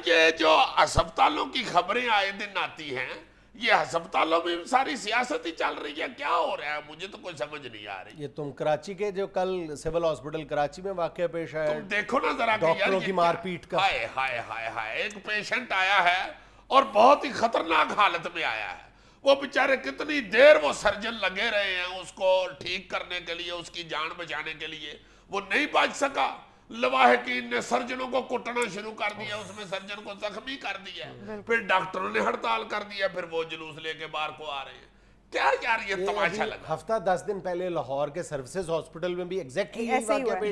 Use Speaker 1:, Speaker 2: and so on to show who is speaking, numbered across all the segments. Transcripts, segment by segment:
Speaker 1: یہ جو ہسپتالوں کی خبریں آئے دن آتی ہیں، یہ ہسپتالوں میں ساری سیاست ہی چل رہی ہے، کیا ہو رہا ہے مجھے تو کوئی سمجھ نہیں آ رہی۔
Speaker 2: یہ تم کراچی کے جو کل سول ہاسپٹل کراچی میں واقعہ پیش آیا،
Speaker 1: تم دیکھو نا ذرا کہ
Speaker 2: ڈاکٹروں کی مار پیٹ کا،
Speaker 1: ہائے ہائے ہائے ہائے، ایک پیشنٹ آیا ہے اور بہت ہی خطرناک حالت میں آیا ہے، وہ بیچارے کتنی دیر وہ سرجن لگے رہے ہیں اس کو ٹھیک کرنے کے لیے، اس کی جان بچانے کے لیے، وہ نہیں بچ سکا۔ لواحقین نے سرجنوں کو کٹنا شروع کر دیا، اس میں سرجن کو زخمی کر دیا، پھر ڈاکٹروں نے ہڑتال کر دیا، پھر وہ جلوس لے کے باہر کو آ رہے ہیں۔ کیا یار یہ تماشا لگا۔
Speaker 2: ہفتہ 10 دن پہلے لاہور کے سروسز ہاسپٹل میں بھی ایگزیکٹلی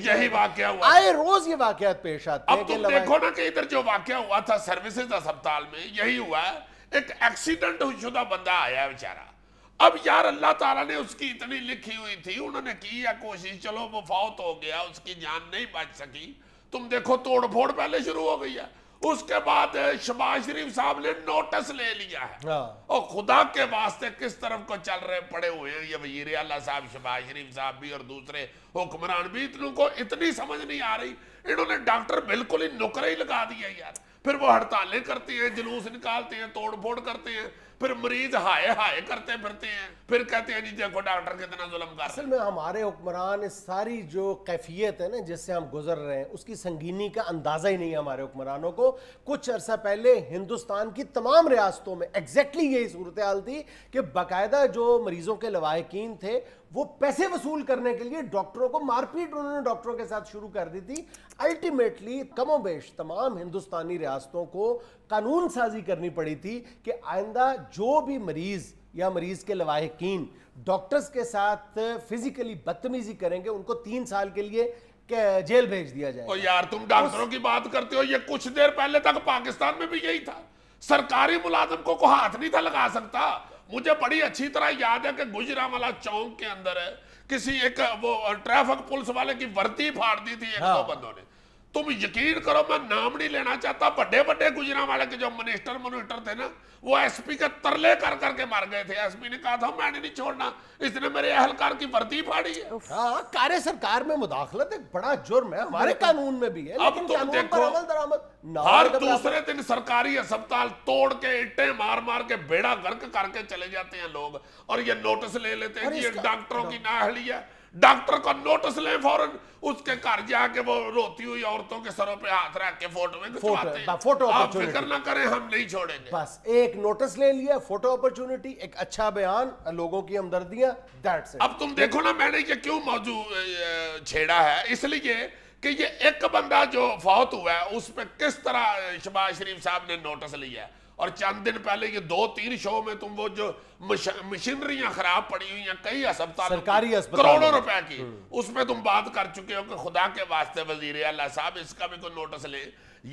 Speaker 1: یہی واقعہ ہوا،
Speaker 2: آئے روز یہ واقعات پیش آتے ہیں۔
Speaker 1: اب تم دیکھو نا کہ ادھر جو واقعہ ہوا تھا سروسز ہسپتال میں، یہی ہوا ہے، ایک ایکسیڈنٹ شدہ بندہ آیا ہے بیچارہ۔ اب یار اللہ تعالیٰ نے اس کی اتنی لکھی ہوئی تھی، انہوں نے کی ہے کوشش، چلو وہ فوت ہو گیا، اس کی جان نہیں بچ سکی، تم دیکھو توڑ پھوڑ پہلے شروع ہو گئی ہے۔ اس کے بعد شہباز شریف صاحب نے نوٹس لے لیا ہے، اور خدا کے واسطے کس طرف کو چل رہے پڑے ہوئے ہیں یہ وزیر اعلیٰ صاحب، شہباز شریف صاحب بھی اور دوسرے حکمران بھی، اتنوں کو اتنی سمجھ نہیں آ رہی، انہوں نے ڈاکٹر بالکل ہی نکرے ہی لگا دیا یار۔ پھر وہ ہڑتالیں کرتے ہیں، جلوس نکالتے ہیں، توڑ پھوڑ کرتے ہیں، پھر مریض ہائے ہائے کرتے پھرتے ہیں، پھر کہتے ہیں جی دیکھو ڈاکٹر کتنا ظلم کر رہے ہیں۔
Speaker 2: اصل میں ہمارے حکمران اس ساری جو کیفیت ہے نا جس سے ہم گزر رہے ہیں، اس کی سنگینی کا اندازہ ہی نہیں ہے ہمارے حکمرانوں کو۔ کچھ عرصہ پہلے ہندوستان کی تمام ریاستوں میں ایگزیکٹلی یہی صورتحال تھی کہ باقاعدہ جو مریضوں کے لواحقین تھے وہ پیسے وصول کرنے کے لیے ڈاکٹروں کو مار پیٹ انہوں نے ڈاکٹروں کے ساتھ شروع کر دی تھی۔ الٹیمیٹلی کم و بیش تمام ہندوستانی ریاستوں کو قانون سازی کرنی پڑی تھی کہ آئندہ جو بھی مریض یا مریض کے لواحقین ڈاکٹرز کے ساتھ فزیکلی بدتمیزی کریں گے ان کو 3 سال کے لیے جیل بھیج دیا جائے۔
Speaker 1: اور یار تم ڈاکٹروں کی بات کرتے ہو، یہ کچھ دیر پہلے تک پاکستان میں بھی یہی تھا، سرکاری ملازم کو کوئی ہاتھ نہیں تھا لگا سکتا۔ مجھے بڑی اچھی طرح یاد ہے کہ گجرانوالہ چوک کے اندر ہے کسی ایک وہ ٹریفک پولیس والے کی وردی پھاڑ دی تھی ایک دو بندوں نے۔ تم یقین کرو، میں نام نہیں لینا چاہتا، بڑے بڑے گجرانوالے کے جو منسٹر تھے نا، وہ ایس پی کے ترلے کر کر کے مار گئے تھے۔ ایس پی نے کہا تھا میں نہیں چھوڑنا، اس نے میرے اہلکار کی وردی پھاڑی ہے۔
Speaker 2: ہاں، کار سرکار میں مداخلت ایک بڑا جرم ہے، ہمارے قانون میں بھی ہے،
Speaker 1: اب
Speaker 2: لیکن
Speaker 1: تم
Speaker 2: قانون
Speaker 1: دیکھو
Speaker 2: پر عمل درآمد
Speaker 1: ہر دوسرے دن سرکاری ہسپتال توڑ کے اٹیں مار مار کے بیڑا غرق کر کے چلے جاتے ہیں لوگ، اور یہ نوٹس لے لیتے ہیں کہ یہ ڈاکٹروں کی نااہلی ہے۔ ڈاکٹر کا نوٹس لیں فوراً، اس کے گھر جا کے وہ روتی ہوئی عورتوں کے سروں پہ ہاتھ رکھ کے فوٹو میں کھچواتے ہیں۔ آپ فکر نہ کریں، ہم نہیں چھوڑیں گے۔
Speaker 2: بس ایک نوٹس لے لیا، فوٹو اپرچونٹی، ایک اچھا بیان، لوگوں کی ہمدردیاں، دیٹس اٹ۔
Speaker 1: اب تم دیکھو نا میں نے یہ کیوں موضوع چھیڑا ہے، اس لیے کہ یہ ایک بندہ جو فوت ہوا ہے اس پہ کس طرح شہباز شریف صاحب نے نوٹس لیا ہے، اور چند دن پہلے یہ 2-3 شو میں تم وہ جو مشینریاں خراب پڑی ہوئی ہیں کئی ہسپتالوں
Speaker 2: سرکاری ہسپتال
Speaker 1: کروڑوں روپے کی، اس میں تم بات کر چکے ہو کہ خدا کے واسطے وزیر اعلیٰ صاحب اس کا بھی کوئی نوٹس لے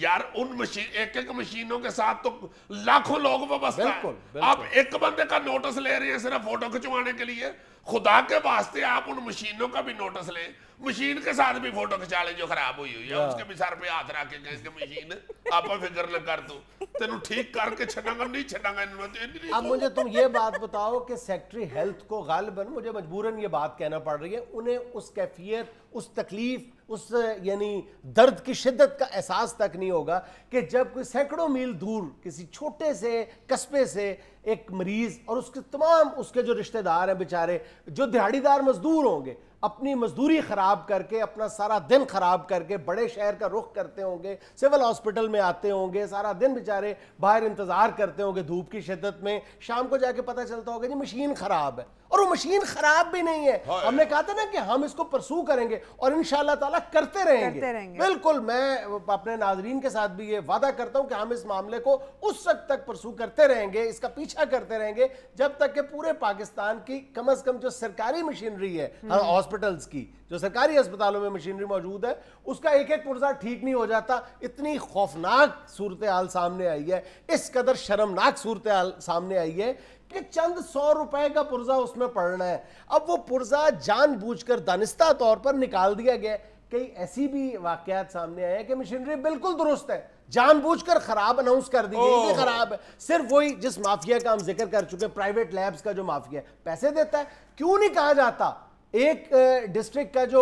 Speaker 1: یار۔ ان ایک مشینوں کے ساتھ تو لاکھوں لوگ وابستہ ہیں، آپ ایک بندے کا نوٹس لے رہے ہیں صرف فوٹو کھچوانے کے لیے۔ خدا کے واسطے آپ ان مشینوں کا بھی نوٹس لیں، مشین کے ساتھ بھی فوٹو کھچا لیں جو خراب ہوئی ہوئی ہے، اس کے بھی سر پہ ہاتھ رکھ کے کہیں کہ مشین آپ فکر نہ کر تو تینوں ٹھیک کر کے چھڑا گا نہیں چھڑا گا۔
Speaker 2: اب مجھے تم یہ بات بتاؤ کہ سیکٹری ہیلتھ کو غالباً مجھے مجبوراً یہ بات کہنا پڑ رہی ہے، انہیں اس کیفیت، اس تکلیف، اس یعنی درد کی شدت کا احساس تک نہیں ہوگا کہ جب کوئی سینکڑوں میل دور کسی چھوٹے سے قصبے سے ایک مریض اور اس کے تمام اس کے جو رشتہ دار ہیں بیچارے جو دیہڑی دار مزدور ہوں گے، اپنی مزدوری خراب کر کے، اپنا سارا دن خراب کر کے بڑے شہر کا رخ کرتے ہوں گے، سول ہاسپٹل میں آتے ہوں گے، سارا دن بیچارے باہر انتظار کرتے ہوں گے دھوپ کی شدت میں، شام کو جا کے پتہ چلتا ہوگا جی مشین خراب ہے، اور وہ مشین خراب بھی نہیں ہے۔ ہم نے کہا تھا نا کہ ہم اس کو پرسو کریں گے اور انشاءاللہ تعالیٰ کرتے رہیں گے۔ بالکل، میں اپنے ناظرین کے ساتھ بھی یہ وعدہ کرتا ہوں کہ ہم اس معاملے کو اس وقت تک پرسو کرتے رہیں گے، اس کا پیچھا کرتے رہیں گے جب تک کہ پورے پاکستان کی کم از کم جو سرکاری مشینری ہے ہاسپٹلز کی، جو سرکاری ہسپتالوں میں مشینری موجود ہے، اس کا ایک ایک پرزہ ٹھیک نہیں ہو جاتا۔ اتنی خوفناک صورتحال سامنے آئی ہے، اس قدر شرمناک صورتحال سامنے آئی ہے کہ چند 100 روپے کا پرزہ اس میں پڑنا ہے۔ اب وہ پرزہ جان بوجھ کر دانستہ طور پر نکال دیا گیا۔ کئی ایسی بھی واقعات سامنے آئے ہیں کہ مشینری بالکل درست ہے، جان بوجھ کر خراب اناؤنس کر دی گئی کہ خراب ہے۔ صرف وہی جس مافیا کا ہم ذکر کر چکے، پرائیویٹ لیبز کا جو مافیا ہے پیسے دیتا ہے، کیوں نہیں کہا جاتا ایک ڈسٹرکٹ کا جو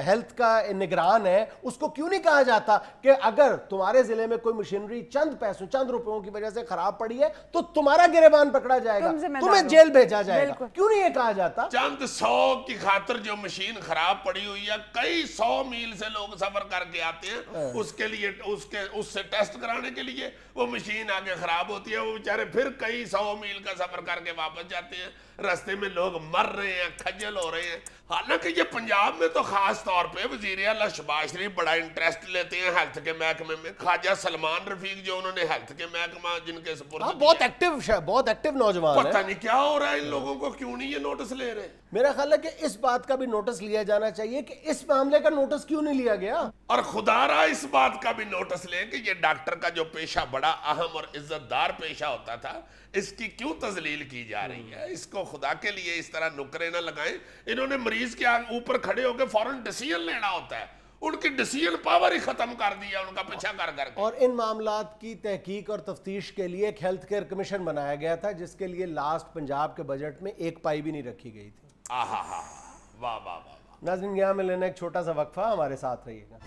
Speaker 2: ہیلتھ کا نگران ہے اس کو کیوں نہیں کہا جاتا کہ اگر تمہارے ضلع میں کوئی مشینری چند پیسوں چند روپیوں کی وجہ سے خراب پڑی ہے تو تمہارا گریبان پکڑا جائے گا, تمہیں جیل بھیجا جائے گا؟ کیوں نہیں یہ کہا جاتا؟
Speaker 1: چند 100 کی خاطر جو مشین خراب پڑی ہوئی ہے, کئی 100 میل سے لوگ سفر کر کے آتے ہیں اس کے لیے, اس سے ٹیسٹ کرانے کے لیے. وہ مشین آگے خراب ہوتی ہے, وہ بیچارے پھر کئی 100 میل کا سفر کر کے واپس جاتے ہیں. رستے میں لوگ مر رہے ہیں, کھجل ہو رہے ہیں. حالانکہ یہ پنجاب میں تو خاص طور پہ وزیر اعلیٰ شہباز شریف بڑا انٹرسٹ لیتے ہیں ہیلتھ کے محکمے میں. خواجہ سلمان رفیق جو انہوں نے ہیلتھ کے محکمہ جن کے سپرد
Speaker 2: بہت ایکٹیو نوجوان ہے.
Speaker 1: پتہ نہیں کیا ہو رہا ہے ان لوگوں کو, کیوں نہیں یہ نوٹس لے رہے؟
Speaker 2: میرا خیال ہے کہ اس بات کا بھی نوٹس لیا جانا چاہیے کہ اس معاملے کا نوٹس کیوں نہیں لیا گیا.
Speaker 1: اور خدا را اس بات کا بھی نوٹس لیں کہ یہ ڈاکٹر کا جو پیشہ بڑا اہم اور عزت دار پیشہ ہوتا تھا, اس کی کیوں تذلیل کی جا رہی ہے. اس کو خدا کے لیے اس طرح نکرے نہ لگائیں. انہوں نے مریض کے اوپر کھڑے ہو کے فوراً ڈیسیژن لینا ہوتا ہے, ان کی ڈیسیژن پاور ہی ختم کر دیا ان کا پیچھا کر کے.
Speaker 2: اور ان معاملات کی تحقیق اور تفتیش کے لیے ایک ہیلتھ کیئر کمیشن بنایا گیا تھا جس کے لیے لاسٹ پنجاب کے بجٹ میں 1 پائی بھی نہیں رکھی گئی تھی.
Speaker 1: واہ واہ واہ.
Speaker 2: ناظرین یہاں میں لینا ایک چھوٹا سا وقفہ, ہمارے ساتھ رہیے گا.